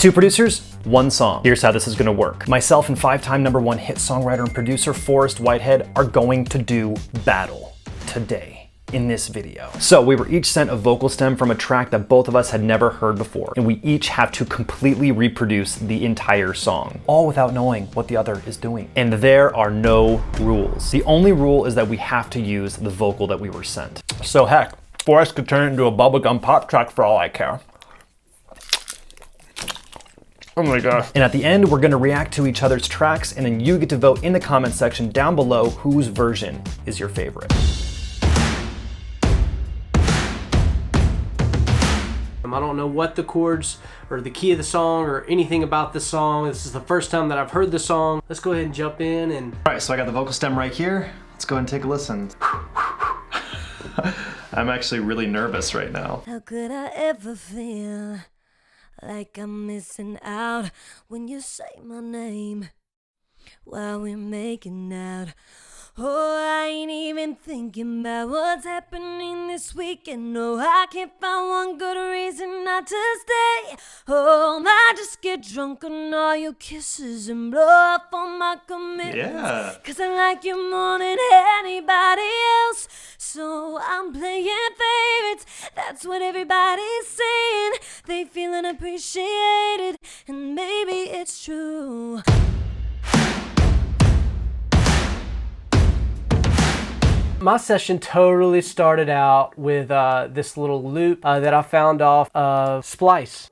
Two producers, one song. Here's how this is gonna work. Myself and 5-time #1 hit songwriter and producer Forrest Whitehead are going to do battle today in this video. So we were each sent a vocal stem from a track that both of us had never heard before, and we each have to completely reproduce the entire song, all without knowing what the other is doing. And there are no rules. The only rule is that we have to use the vocal that we were sent. So heck, Forrest could turn it into a bubblegum pop track for all I care. Oh my gosh. And at the end, we're gonna react to each other's tracks, and then you get to vote in the comment section down below whose version is your favorite. I don't know what the chords or the key of the song or anything about the song. This is the first time that I've heard the song. Let's go ahead and jump in and... All right, so I got the vocal stem right here. Let's go ahead and take a listen. I'm actually really nervous right now. How could I ever feel like I'm missing out when you say my name while we're making out? Oh, I ain't even thinking about what's happening this weekend. No, I can't find one good reason not to stay home. I just get drunk on all your kisses and blow up on my commitments. Yeah. Cause I like you more than anybody else. So I'm playing favorites. That's what everybody's saying. They feel unappreciated, and maybe it's true. My session totally started out with this little loop that I found off of Splice.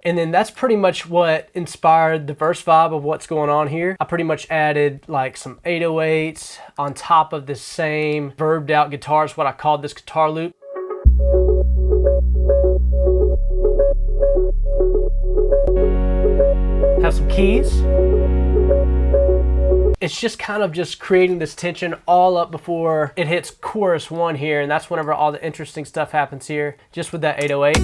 And then that's pretty much what inspired the verse vibe of what's going on here. I pretty much added like some 808s on top of this same verbed out guitar is what I called this guitar loop. Have some keys. It's just kind of just creating this tension all up before it hits chorus 1 here, and that's whenever all the interesting stuff happens here, just with that 808.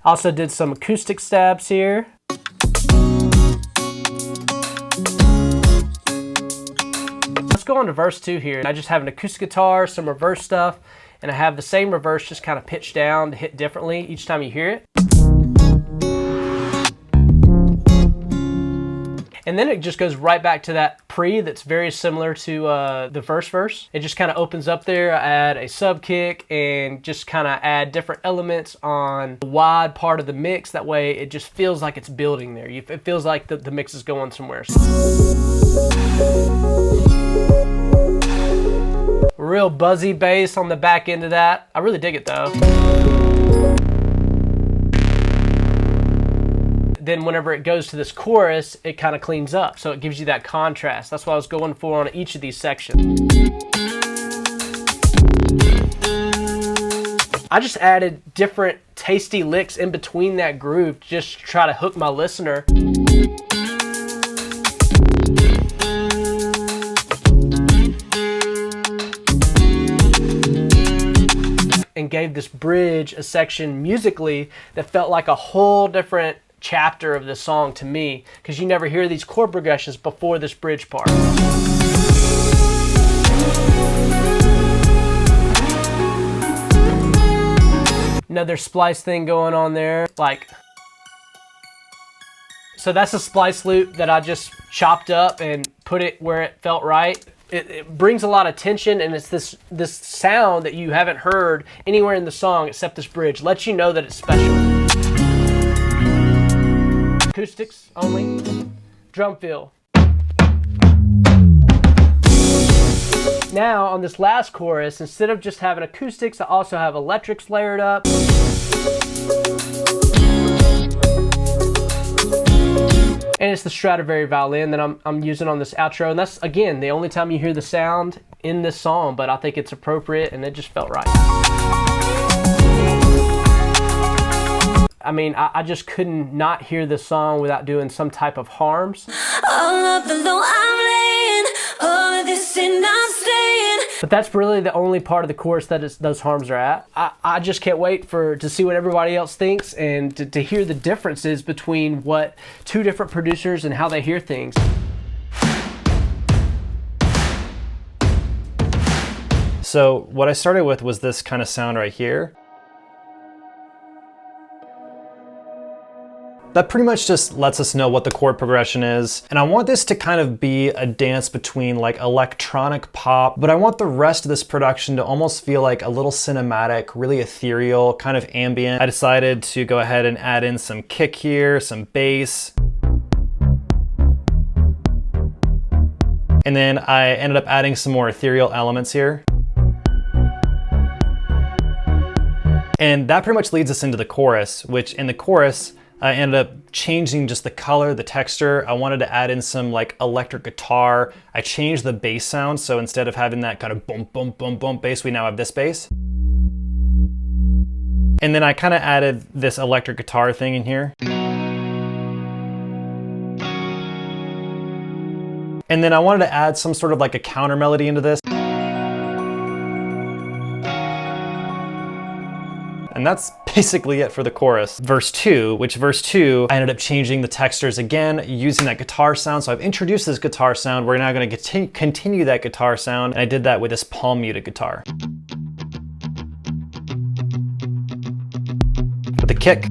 Also did some acoustic stabs here. Let's go on to verse 2 here. I just have an acoustic guitar, some reverse stuff, and I have the same reverse just kind of pitched down to hit differently each time you hear it. And then it just goes right back to that pre that's very similar to the first verse. It just kind of opens up there. I add a sub kick and just kind of add different elements on the wide part of the mix. That way it just feels like it's building there. It feels like the mix is going somewhere. Real buzzy bass on the back end of that. I really dig it though. Then whenever it goes to this chorus, it kind of cleans up. So it gives you that contrast. That's what I was going for on each of these sections. I just added different tasty licks in between that groove just to try to hook my listener. And gave this bridge a section musically that felt like a whole different chapter of the song to me, because you never hear these chord progressions before this bridge part. Another splice thing going on there, like, so that's a splice loop that I just chopped up and put it where it felt right. It brings a lot of tension, and it's this sound that you haven't heard anywhere in the song except this bridge. Lets you know that it's special. Acoustics only, drum fill. Now on this last chorus, instead of just having acoustics, I also have electrics layered up. And it's the Stradivari violin that I'm using on this outro, and that's, again, the only time you hear the sound in this song, but I think it's appropriate and it just felt right. I mean, I just couldn't not hear this song without doing some type of harms. All of the low I'm laying, all of this and I'm staying. But that's really the only part of the chorus that those harms are at. I just can't wait to see what everybody else thinks and to hear the differences between what two different producers and how they hear things. So what I started with was this kind of sound right here. That pretty much just lets us know what the chord progression is. And I want this to kind of be a dance between like electronic pop, but I want the rest of this production to almost feel like a little cinematic, really ethereal, kind of ambient. I decided to go ahead and add in some kick here, some bass. And then I ended up adding some more ethereal elements here. And that pretty much leads us into the chorus, which in the chorus, I ended up changing just the color, the texture. I wanted to add in some like electric guitar. I changed the bass sound, so instead of having that kind of boom, boom, boom, boom bass, we now have this bass. And then I kind of added this electric guitar thing in here. And then I wanted to add some sort of like a counter melody into this. And that's basically it for the chorus. Verse 2, I ended up changing the textures again, using that guitar sound. So I've introduced this guitar sound. We're now gonna continue that guitar sound. And I did that with this palm muted guitar. For the kick.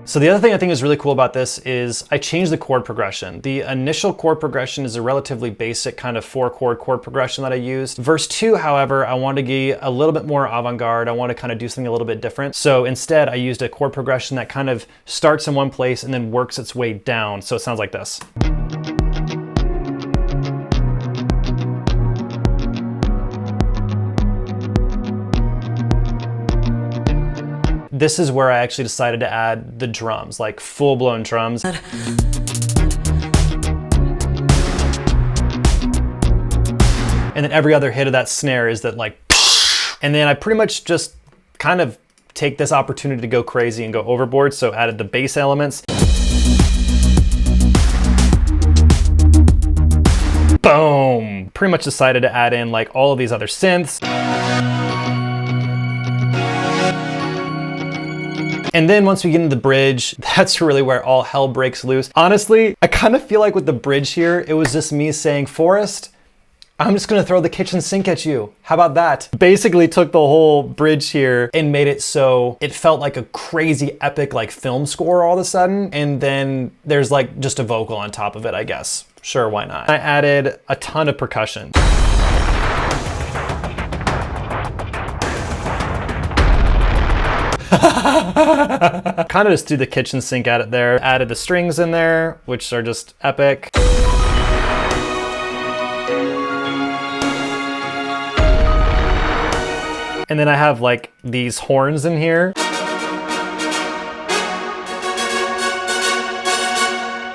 So the other thing I think is really cool about this is I changed the chord progression. The initial chord progression is a relatively basic kind of 4-chord chord progression that I used. Verse 2, however, I wanted to be a little bit more avant-garde. I want to kind of do something a little bit different. So instead I used a chord progression that kind of starts in one place and then works its way down. So it sounds like this. This is where I actually decided to add the drums, like full-blown drums. And then every other hit of that snare is that like, and then I pretty much just kind of take this opportunity to go crazy and go overboard. So added the bass elements. Boom! Pretty much decided to add in like all of these other synths. And then once we get into the bridge, that's really where all hell breaks loose. Honestly, I kind of feel like with the bridge here, it was just me saying, Forrest, I'm just gonna throw the kitchen sink at you. How about that? Basically took the whole bridge here and made it so it felt like a crazy epic like film score all of a sudden. And then there's like just a vocal on top of it, I guess. Sure, why not? I added a ton of percussion. Kind of just threw the kitchen sink at it there. Added the strings in there, which are just epic. And then I have like these horns in here.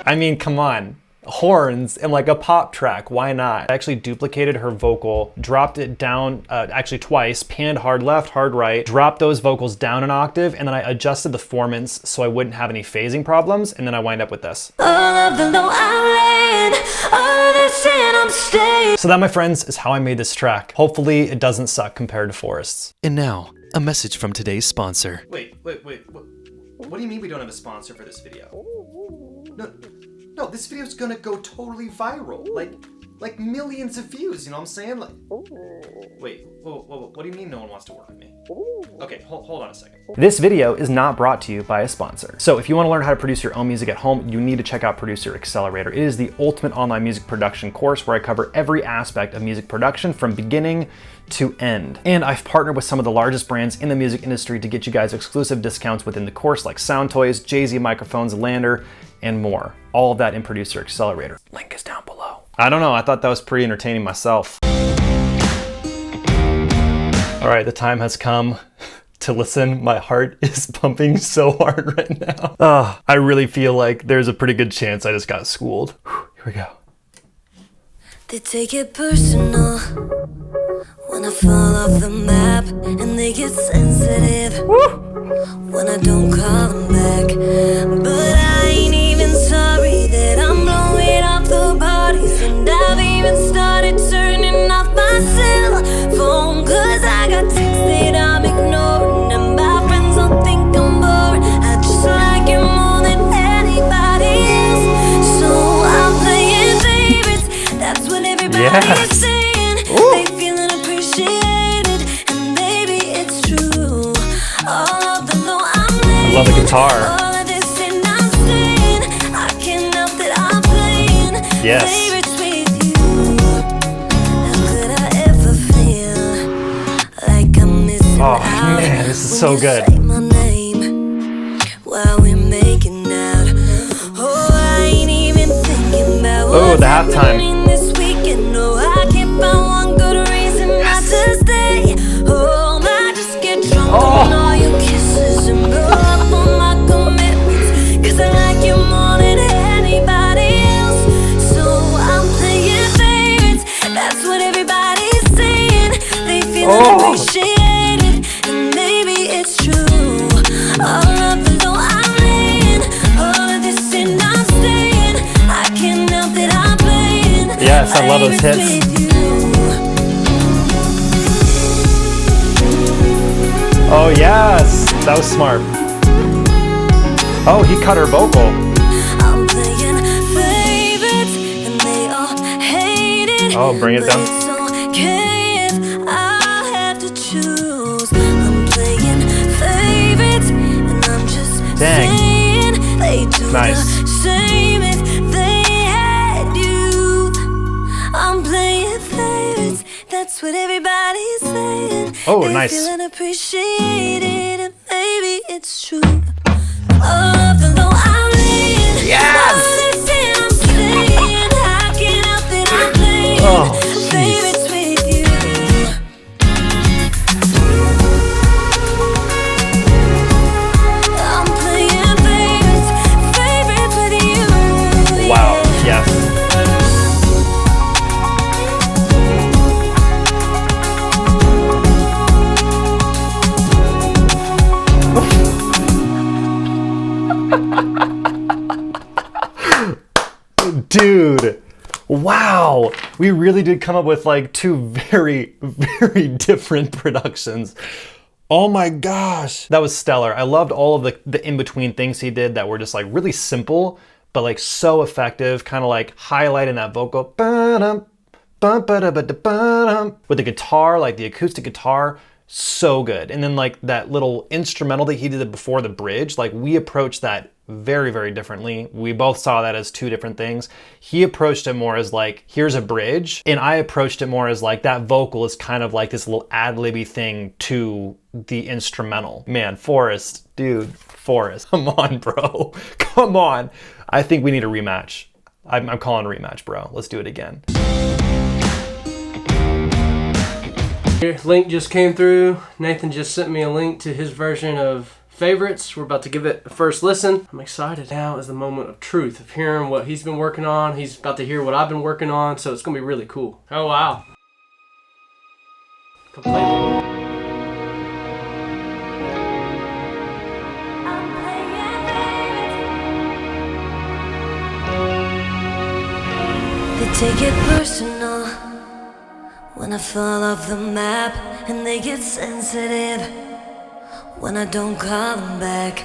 I mean, come on. Horns and like a pop track, why not? I actually duplicated her vocal, dropped it down actually twice, panned hard left, hard right, dropped those vocals down an octave, and then I adjusted the formants so I wouldn't have any phasing problems, and then I wind up with this. So that, my friends, is how I made this track. Hopefully it doesn't suck compared to Forrest's. And now, a message from today's sponsor. Wait. What do you mean we don't have a sponsor for this video? No, this video's gonna go totally viral. Like millions of views, you know what I'm saying? Like, wait, whoa, what do you mean no one wants to work with me? Okay, hold on a second. This video is not brought to you by a sponsor. So if you wanna learn how to produce your own music at home, you need to check out Producer Accelerator. It is the ultimate online music production course where I cover every aspect of music production from beginning to end. And I've partnered with some of the largest brands in the music industry to get you guys exclusive discounts within the course, like Sound Toys, Jay-Z microphones, Lander, and more. All of that in Producer Accelerator. Link is down below. I don't know, I thought that was pretty entertaining myself. All right, the time has come to listen. My heart is pumping so hard right now. I really feel like there's a pretty good chance I just got schooled. Here we go. They take it personal when I fall off the map, and they get sensitive when I don't call them back. But I ain't even sorry that I'm blowing off the parties, and I've even started turning off my cell phone, cause I got texts that I'm ignoring, and my friends don't think I'm boring. I just like you more than anybody else, so I'm playing favorites. That's what everybody Yes. They feeling appreciated, and baby, it's true. All of the low I'm laying, I love the guitar. all of this and I'm staying. I can't help that I'm playing Yes. favorites with you. How could I ever feel like I'm missing Oh, out? man, this is when so you good. say my name while we're making out. Oh, I ain't even thinking about Oh, the what's halftime. happening this weekend. No, I can't find one good reason not to stay. Oh, I just get drunk on all your kisses and blow up on my commitments. 'Cause I like you more than anybody else. So I'm playing favorites. That's what everybody's saying. They feel appreciated, and maybe it's true. All of the low I'm laying, all of this and I'm staying. I can't help that I'm playing. Yes, I love those favorites hits. with you. Oh, yes. That was smart. Oh, he cut her vocal. I'm playing favorites, and they all hate it. Oh, bring it But down. it's okay if I have to choose. I'm playing favorites, and I'm just Dang. saying they do Nice. the same if they had you. I'm playing favorites. That's what everybody's saying. Oh, They're nice. feeling appreciated, and maybe it's true. All of the low I'm laying. Yes! All this and I'm staying. I can't help that I'm playing Oh, jeez. favorites with you. I'm playing favorites with you. Wow, yes. Dude, wow. We really did come up with like two very, very different productions. Oh my gosh. That was stellar. I loved all of the in-between things he did that were just like really simple, but like so effective, kind of like highlighting that vocal. Ba-dum, ba-ba-da-ba-da-ba-dum. With the guitar, like the acoustic guitar, so good. And then like that little instrumental that he did before the bridge, like we approached that very, very differently. We both saw that as two different things. He approached it more as like, here's a bridge. And I approached it more as like, that vocal is kind of like this little ad-libby thing to the instrumental. Man, Forrest, dude, Forrest, come on, bro. Come on. I think we need a rematch. I'm calling a rematch, bro. Let's do it again. Here, link just came through. Nathan just sent me a link to his version of Favorites. We're about to give it a first listen. I'm excited. Now is the moment of truth, of hearing what he's been working on. He's about to hear what I've been working on, so it's gonna be really cool. Oh wow. Completely. They take it personal when I fall off the map, and they get sensitive when I don't call them back.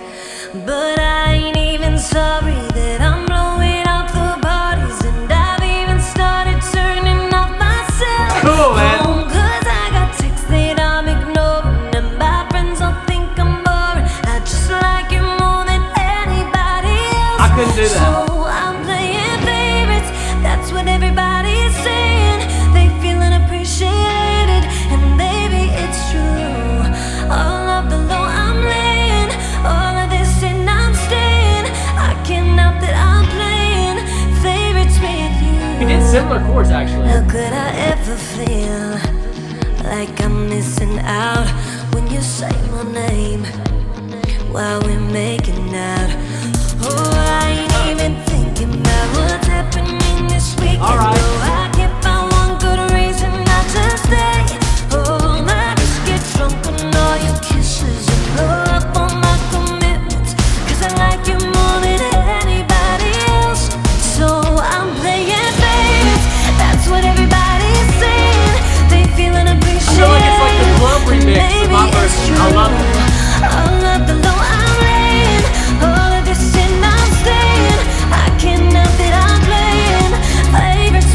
But I ain't even sorry that I'm blowing out the parties, and I've even started turning off myself. Cool, man. Cause I got texts that I'm ignoring, and my friends don't think I'm boring. I just like you more than anybody else. I couldn't do that. So I'm playing favorites. That's what everybody's saying. They feeling appreciated, and baby, it's true. All of the low I'm laying, all of this and I'm staying. I can't help that I'm playing favorites with you. We did similar chords actually. How could I ever feel like I'm missing out when you say my name while we're making out? Oh, I ain't even thinking about what's happening this weekend. All right. No, I can't find one good reason not to stay. Oh, I just get drunk on all your kisses and blow up on my commitments. 'Cause I like you more than anybody else. So I'm playing favorites. That's what everybody's saying. They feeling appreciated. I feel like it's like the club remix of my version. I love it. All of the low I'm laying, all of this and I'm staying. I can't help that I'm playing favorites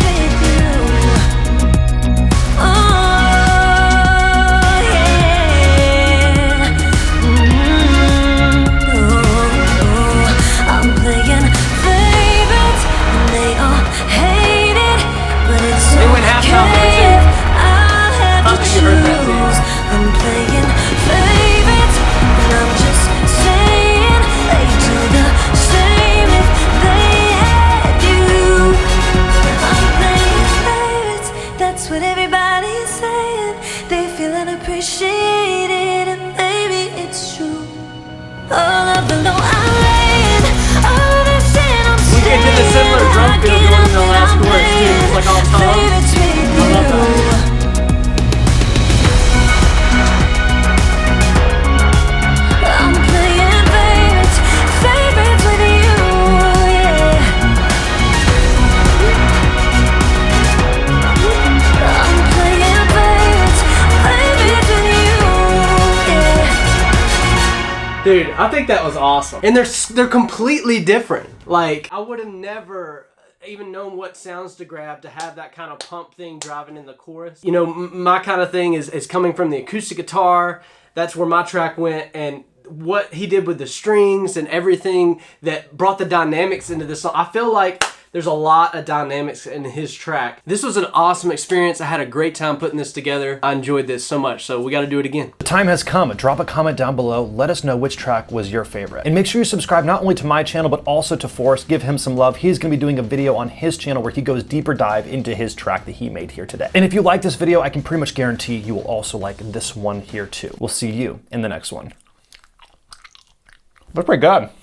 Dude, I think that was awesome. And they're completely different. Like, I would have never even known what sounds to grab to have that kind of pump thing driving in the chorus. You know, my kind of thing is coming from the acoustic guitar. That's where my track went, and what he did with the strings and everything that brought the dynamics into this song. I feel like there's a lot of dynamics in his track. This was an awesome experience. I had a great time putting this together. I enjoyed this so much, so we got to do it again. The time has come. Drop a comment down below. Let us know which track was your favorite. And make sure you subscribe not only to my channel, but also to Forrest. Give him some love. He's going to be doing a video on his channel where he goes deeper dive into his track that he made here today. And if you like this video, I can pretty much guarantee you will also like this one here too. We'll see you in the next one. That's pretty good.